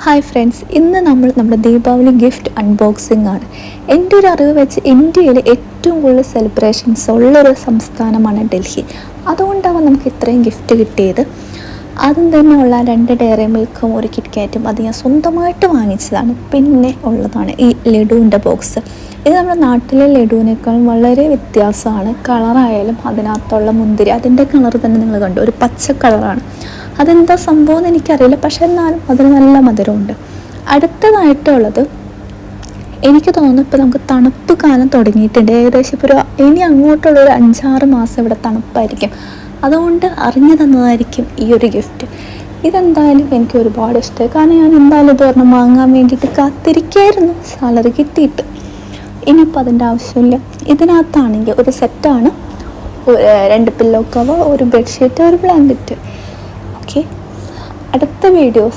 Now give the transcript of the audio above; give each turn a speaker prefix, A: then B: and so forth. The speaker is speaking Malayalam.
A: ഹായ് ഫ്രണ്ട്സ്, ഇന്ന് നമ്മുടെ ദീപാവലി ഗിഫ്റ്റ് അൺബോക്സിംഗ് ആണ്. എൻ്റെ ഒരു അറിവ് വെച്ച് ഇന്ത്യയിൽ ഏറ്റവും കൂടുതൽ സെലിബ്രേഷൻസ് ഉള്ളൊരു സംസ്ഥാനമാണ് ഡൽഹി. അതുകൊണ്ടാണ് നമുക്ക് ഇത്രയും ഗിഫ്റ്റ് കിട്ടിയത്. ആദ്യം തന്നെ ഉള്ള 2 ഡയറി മിൽക്കും ഒരു കിറ്റ്കാറ്റും അത് ഞാൻ സ്വന്തമായിട്ട് വാങ്ങിച്ചതാണ്. പിന്നെ ഉള്ളതാണ് ഈ ലഡുവിൻ്റെ ബോക്സ്. ഇത് നമ്മുടെ നാട്ടിലെ ലഡുവിനേക്കാളും വളരെ വ്യത്യാസമാണ്. കളറായാലും അതിനകത്തുള്ള മുന്തിരി അതിൻ്റെ കളർ തന്നെ നിങ്ങൾ കണ്ടു, ഒരു പച്ച കളറാണ്. അതെന്താ സംഭവം എന്ന് എനിക്കറിയില്ല, പക്ഷെ എന്നാലും അതിന് നല്ല മധുരമുണ്ട്. അടുത്തതായിട്ടുള്ളത് എനിക്ക് തോന്നുന്നു ഇപ്പോൾ നമുക്ക് തണുപ്പ് കാലം തുടങ്ങിയിട്ടുണ്ട്. ഏകദേശം ഇപ്പോൾ ഇനി അങ്ങോട്ടുള്ളൊരു 5-6 മാസം ഇവിടെ തണുപ്പായിരിക്കും. അതുകൊണ്ട് അറിഞ്ഞു തന്നതായിരിക്കും ഈ ഒരു ഗിഫ്റ്റ്. ഇതെന്തായാലും എനിക്ക് ഒരുപാട് ഇഷ്ടമായി. കാരണം ഞാൻ എന്തായാലും ഇതൊരെണ്ണം വാങ്ങാൻ വേണ്ടിയിട്ട് കാത്തിരിക്കായിരുന്നു സാലറി കിട്ടിയിട്ട്. ഇനിയിപ്പോൾ അതിൻ്റെ ആവശ്യമില്ല. ഇതിനകത്താണെങ്കിൽ ഒരു സെറ്റാണ്, 2 പില്ലോ കവർ, ഒരു ബെഡ്ഷീറ്റ്, ഒരു ബ്ലാങ്കറ്റ്. ഓക്കെ, അടുത്ത വീഡിയോസ്